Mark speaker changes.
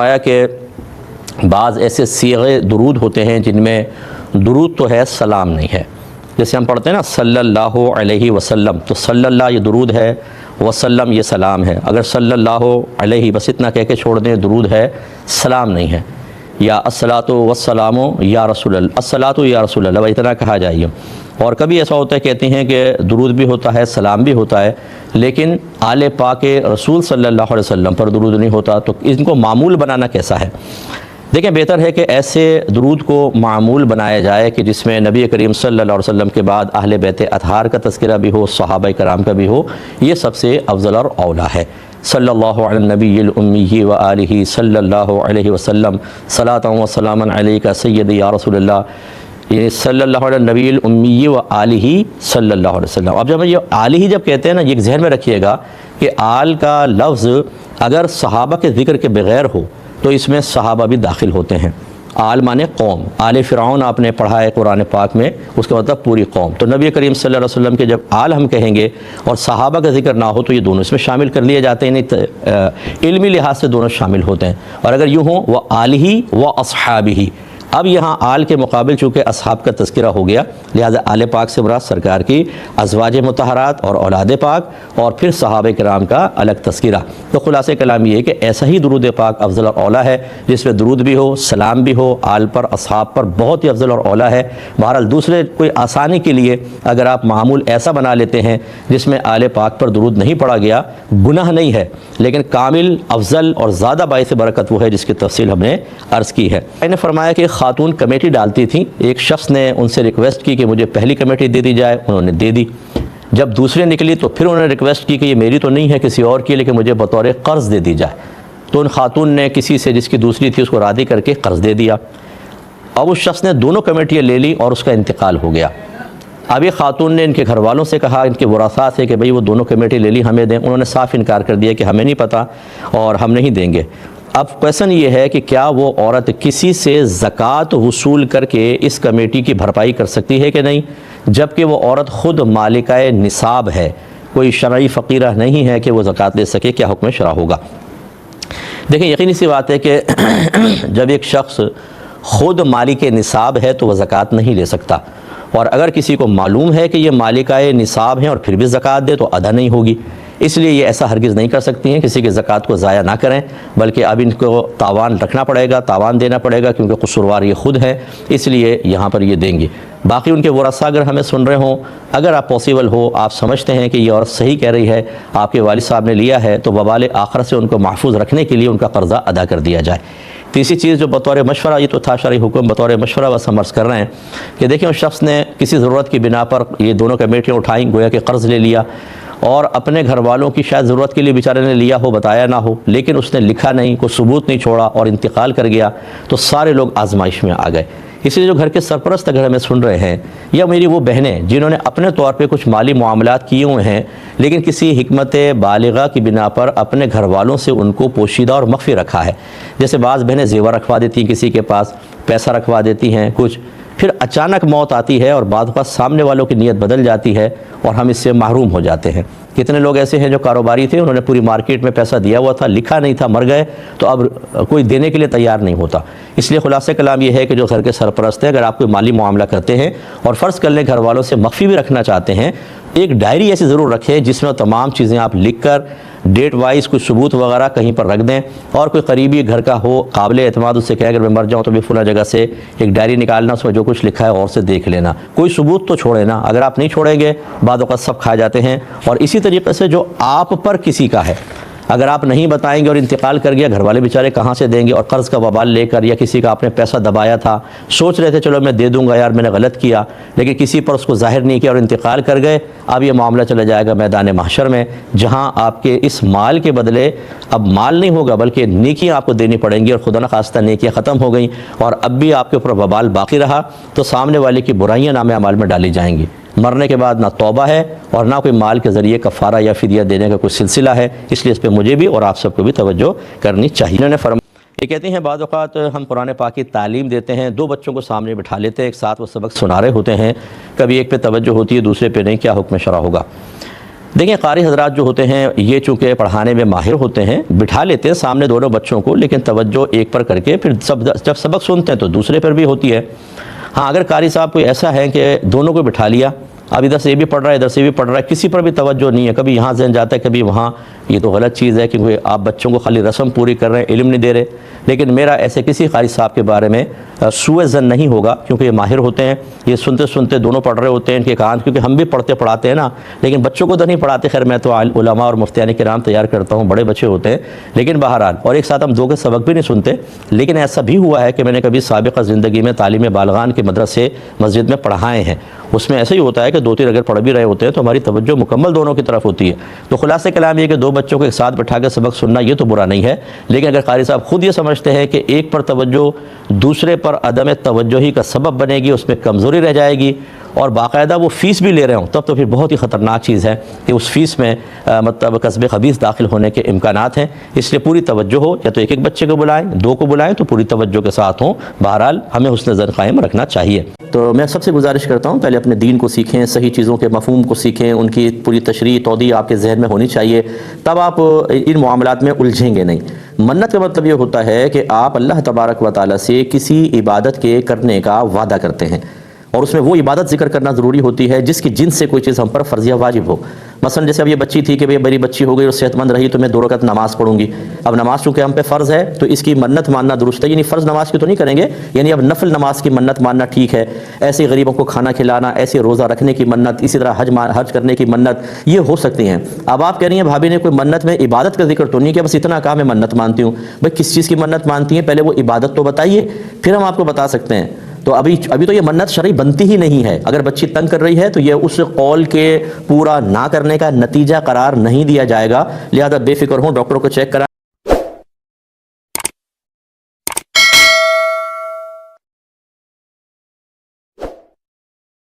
Speaker 1: آیا کہ بعض ایسے صیغے درود ہوتے ہیں جن میں درود تو ہے سلام نہیں ہے. جیسے ہم پڑھتے ہیں نا صلی اللہ علیہ وسلم، تو صلی اللہ یہ درود ہے، وسلم یہ سلام ہے. اگر صلی اللہ علیہ بس اتنا کہہ کے چھوڑ دیں درود ہے، سلام نہیں ہے. یا الصلاۃ والسلام یا رسول اللہ، الصلاۃ یا رسول اللہ اتنا کہا جائے. اور کبھی ایسا ہوتا ہے کہتے ہیں کہ درود بھی ہوتا ہے سلام بھی ہوتا ہے، لیکن آل پاک رسول صلی اللہ علیہ وسلم پر درود نہیں ہوتا. تو ان کو معمول بنانا کیسا ہے؟ دیکھیں، بہتر ہے کہ ایسے درود کو معمول بنایا جائے کہ جس میں نبی کریم صلی اللہ علیہ وسلم کے بعد اہل بیت اطہار کا تذکرہ بھی ہو، صحابہ کرام کا بھی ہو. یہ سب سے افضل اور اولیٰ ہے. صلی اللہ علی النبی الامی و آلہ صلی اللہ علیہ وسلم صلاۃ و سلاما علیک سید یا رسول اللہ. یہ صلی اللہ علیہ نبی الامی و آلہ صلی اللہ علیہ وسلم. اب جب یہ آلہ جب کہتے ہیں نا، یہ ذہن میں رکھیے گا کہ آل کا لفظ اگر صحابہ کے ذکر کے بغیر ہو تو اس میں صحابہ بھی داخل ہوتے ہیں. آل مانے قوم. آل فرعون آپ نے پڑھا ہے قرآن پاک میں، اس کا مطلب پوری قوم. تو نبی کریم صلی اللہ علیہ وسلم کے جب آل ہم کہیں گے اور صحابہ کا ذکر نہ ہو تو یہ دونوں اس میں شامل کر لیے جاتے ہیں. علمی لحاظ سے دونوں شامل ہوتے ہیں. اور اگر یوں ہوں وہ آلہ و اصحابہ، اب یہاں آل کے مقابل چونکہ اصحاب کا تذکرہ ہو گیا، لہذا آل پاک سے مراد سرکار کی ازواج مطہرات اور اولاد پاک، اور پھر صحابہ کرام کا الگ تذکرہ. تو خلاصہ کلام یہ ہے کہ ایسا ہی درود پاک افضل اور اولیٰ ہے جس میں درود بھی ہو، سلام بھی ہو، آل پر اصحاب پر بہت ہی افضل اور اولیٰ ہے. بہرحال دوسرے کوئی آسانی کے لیے اگر آپ معمول ایسا بنا لیتے ہیں جس میں آل پاک پر درود نہیں پڑھا گیا، گناہ نہیں ہے، لیکن کامل افضل اور زیادہ باعث برکت وہ ہے جس کی تفصیل ہم نے عرض کی ہے. میں نے فرمایا کہ خاتون کمیٹی ڈالتی تھیں. ایک شخص نے ان سے ریکویسٹ کی کہ مجھے پہلی کمیٹی دے دی جائے، انہوں نے دے دی. جب دوسری نکلی تو پھر انہوں نے ریکویسٹ کی کہ یہ میری تو نہیں ہے، کسی اور کی، لیکن مجھے بطور قرض دے دی جائے. تو ان خاتون نے کسی سے جس کی دوسری تھی اس کو راضی کر کے قرض دے دیا. اب اس شخص نے دونوں کمیٹیاں لے لی اور اس کا انتقال ہو گیا. اب یہ خاتون نے ان کے گھر والوں سے کہا، ان کے ورثاء سے، کہ بھئی وہ دونوں کمیٹی لے لی، ہمیں دیں. انہوں نے صاف انکار کر دیا کہ ہمیں نہیں پتہ اور ہم نہیں دیں گے. اب کویشچن یہ ہے کہ کیا وہ عورت کسی سے زکوٰۃ وصول کر کے اس کمیٹی کی بھرپائی کر سکتی ہے کہ نہیں، جبکہ وہ عورت خود مالکہ نصاب ہے، کوئی شرعی فقیرہ نہیں ہے کہ وہ زکوٰۃ دے سکے؟ کیا حکم شرع ہوگا؟ دیکھیں، یقینی سی بات ہے کہ جب ایک شخص خود مالک نصاب ہے تو وہ زکوٰۃ نہیں لے سکتا. اور اگر کسی کو معلوم ہے کہ یہ مالکہ نصاب ہیں اور پھر بھی زکوٰۃ دے تو ادا نہیں ہوگی. اس لیے یہ ایسا ہرگز نہیں کر سکتی ہیں. کسی کی زکوٰۃ کو ضائع نہ کریں، بلکہ اب ان کو تاوان رکھنا پڑے گا، تاوان دینا پڑے گا، کیونکہ قصوروار یہ خود ہے، اس لیے یہاں پر یہ دیں گے. باقی ان کے ورثاء اگر ہمیں سن رہے ہوں، اگر آپ پاسبل ہو، آپ سمجھتے ہیں کہ یہ عورت صحیح کہہ رہی ہے، آپ کے والد صاحب نے لیا ہے، تو وبال آخرت سے ان کو محفوظ رکھنے کے لیے ان کا قرضہ ادا کر دیا جائے. تیسری چیز جو بطور مشورہ، یہ تو تھا شرعی حکم، بطور مشورہ بس ہم عرض کر رہے ہیں کہ دیکھیں، اس شخص نے کسی ضرورت کی بنا پر یہ دونوں کمیٹیاں اٹھائیں، گویا کہ قرض لے لیا، اور اپنے گھر والوں کی شاید ضرورت کے لیے بیچارے نے لیا ہو، بتایا نہ ہو، لیکن اس نے لکھا نہیں، کوئی ثبوت نہیں چھوڑا اور انتقال کر گیا، تو سارے لوگ آزمائش میں آ گئے. اس لیے جو گھر کے سرپرست اگر ہمیں سن رہے ہیں، یا میری وہ بہنیں جنہوں نے اپنے طور پہ کچھ مالی معاملات کیے ہوئے ہیں لیکن کسی حکمت بالغہ کی بنا پر اپنے گھر والوں سے ان کو پوشیدہ اور مخفی رکھا ہے، جیسے بعض بہنیں زیور رکھوا دیتی ہیں، کسی کے پاس پیسہ رکھوا دیتی ہیں کچھ، پھر اچانک موت آتی ہے اور بعض اوقات سامنے والوں کی نیت بدل جاتی ہے اور ہم اس سے محروم ہو جاتے ہیں. کتنے لوگ ایسے ہیں جو کاروباری تھے، انہوں نے پوری مارکیٹ میں پیسہ دیا ہوا تھا، لکھا نہیں تھا، مر گئے، تو اب کوئی دینے کے لیے تیار نہیں ہوتا. اس لیے خلاصہ کلام یہ ہے کہ جو گھر کے سرپرست ہیں، اگر آپ کوئی مالی معاملہ کرتے ہیں اور فرض کر لیں گھر والوں سے مخفی بھی رکھنا چاہتے ہیں، ایک ڈائری ایسی ضرور رکھیں جس میں تمام چیزیں آپ لکھ کر ڈیٹ وائز کوئی ثبوت وغیرہ کہیں پر رکھ دیں، اور کوئی قریبی گھر کا ہو قابل اعتماد، اس سے کہے اگر میں مر جاؤں تو بھی فلاں جگہ سے ایک ڈائری نکالنا، اس میں جو کچھ لکھا ہے اور سے دیکھ لینا، کوئی ثبوت تو چھوڑے نا. اگر آپ نہیں چھوڑیں گے بعض اوقات سب کھا جاتے ہیں. اور اسی طریقے سے جو آپ پر کسی کا ہے، اگر آپ نہیں بتائیں گے اور انتقال کر گیا، گھر والے بیچارے کہاں سے دیں گے؟ اور قرض کا وبال لے کر، یا کسی کا آپ نے پیسہ دبایا تھا، سوچ رہے تھے چلو میں دے دوں گا، یار میں نے غلط کیا، لیکن کسی پر اس کو ظاہر نہیں کیا اور انتقال کر گئے، اب یہ معاملہ چلا جائے گا میدان محشر میں، جہاں آپ کے اس مال کے بدلے اب مال نہیں ہوگا بلکہ نیکیاں آپ کو دینی پڑیں گی، اور خدا نخواستہ نیکیاں ختم ہو گئیں اور اب بھی آپ کے اوپر وبال باقی رہا، تو سامنے والے کی برائیاں نام اعمال میں ڈالی جائیں گی. مرنے کے بعد نہ توبہ ہے اور نہ کوئی مال کے ذریعے کفارہ یا فدیہ دینے کا کوئی سلسلہ ہے. اس لیے اس پہ مجھے بھی اور آپ سب کو بھی توجہ کرنی چاہیے. انہوں نے یہ کہتے ہیں بعض اوقات ہم قرآن پاک کی تعلیم دیتے ہیں، دو بچوں کو سامنے بٹھا لیتے ہیں، ایک ساتھ وہ سبق سنا رہے ہوتے ہیں، کبھی ایک پہ توجہ ہوتی ہے دوسرے پہ نہیں، کیا حکم شرع ہوگا؟ دیکھیں قاری حضرات جو ہوتے ہیں یہ چونکہ پڑھانے میں ماہر ہوتے ہیں، بٹھا لیتے ہیں سامنے دونوں بچوں کو، لیکن توجہ ایک پر کر کے پھر جب سبق سنتے ہیں تو دوسرے پر بھی ہوتی ہے۔ ہاں اگر قاری صاحب کوئی ایسا ہے کہ دونوں کو بٹھا لیا، اب ادھر سے یہ بھی پڑھ رہا ہے ادھر سے بھی پڑھ رہا ہے، کسی پر بھی توجہ نہیں ہے، کبھی یہاں ذہن جاتا ہے کبھی وہاں، یہ تو غلط چیز ہے کیونکہ آپ بچوں کو خالی رسم پوری کر رہے ہیں، علم نہیں دے رہے۔ لیکن میرا ایسے کسی قاری صاحب کے بارے میں سوء ظن نہیں ہوگا، کیونکہ یہ ماہر ہوتے ہیں، یہ سنتے سنتے دونوں پڑھ رہے ہوتے ہیں، ان کے کان، کیونکہ ہم بھی پڑھتے پڑھاتے ہیں نا، لیکن بچوں کو تو نہیں پڑھاتے، خیر میں تو علماء اور مفتیان کرام تیار کرتا ہوں، بڑے بچے ہوتے ہیں، لیکن بہرحال اور ایک ساتھ ہم دو کے سبق بھی نہیں سنتے۔ لیکن ایسا بھی ہوا ہے کہ میں نے کبھی سابقہ زندگی میں تعلیم بالغان کے مدرسے مسجد میں پڑھائے ہیں، اس میں ایسا ہی ہوتا ہے کہ دو تین اگر پڑھ بھی رہے ہوتے ہیں تو ہماری توجہ مکمل دونوں کی طرف ہوتی ہے۔ تو خلاصہ کلام یہ کہ دو بچوں کو ایک ساتھ بٹھا کے سبق سننا یہ تو برا نہیں ہے، لیکن اگر قاری صاحب خود یہ سمجھتے ہیں کہ ایک پر توجہ دوسرے پر عدم توجہی کا سبب بنے گی، اس میں کمزوری رہ جائے گی، اور باقاعدہ وہ فیس بھی لے رہے ہوں، تب تو پھر بہت ہی خطرناک چیز ہے کہ اس فیس میں مطلب قصب خبیث داخل ہونے کے امکانات ہیں۔ اس لیے پوری توجہ ہو، یا تو ایک ایک بچے کو بلائیں، دو کو بلائیں تو پوری توجہ کے ساتھ ہوں۔ بہرحال ہمیں حسن ظن قائم رکھنا چاہیے۔ تو میں سب سے گزارش کرتا ہوں پہلے اپنے دین کو سیکھیں، صحیح چیزوں کے مفہوم کو سیکھیں، ان کی پوری تشریح توضیح آپ کے ذہن میں ہونی چاہیے، تب آپ ان معاملات میں الجھیں گے نہیں۔ منت کا مطلب یہ ہوتا ہے کہ آپ اللہ تبارک و تعالیٰ سے کسی عبادت کے کرنے کا وعدہ کرتے ہیں، اور اس میں وہ عبادت ذکر کرنا ضروری ہوتی ہے جس کی جنس سے کوئی چیز ہم پر فرض یا واجب ہو۔ مثلا جیسے اب یہ بچی تھی کہ میری بچی ہو گئی اور صحت مند رہی تو میں 2 رکعت نماز پڑھوں گی۔ اب نماز چونکہ ہم پہ فرض ہے تو اس کی منت ماننا درست ہے، یعنی فرض نماز کی تو نہیں کریں گے، یعنی اب نفل نماز کی منت ماننا ٹھیک ہے۔ ایسے غریبوں کو کھانا کھلانا، ایسے روزہ رکھنے کی منت، اسی طرح حج کرنے کی منت، یہ ہو سکتی ہیں۔ اب آپ کہہ رہی ہیں بھابھی نے کوئی منت میں عبادت کا ذکر تو نہیں کہ بس اتنا کہا میں منت مانتی ہوں۔ بھائی کس چیز کی منت مانتی ہیں، پہلے وہ عبادت تو بتائیے، پھر ہم آپ کو بتا سکتے ہیں۔ تو ابھی تو یہ منت شرعی بنتی ہی نہیں ہے۔ اگر بچی تنگ کر رہی ہے تو یہ اس قول کے پورا نہ کرنے کا نتیجہ قرار نہیں دیا جائے گا، لہذا بے فکر ہوں، ڈاکٹر کو چیک کرا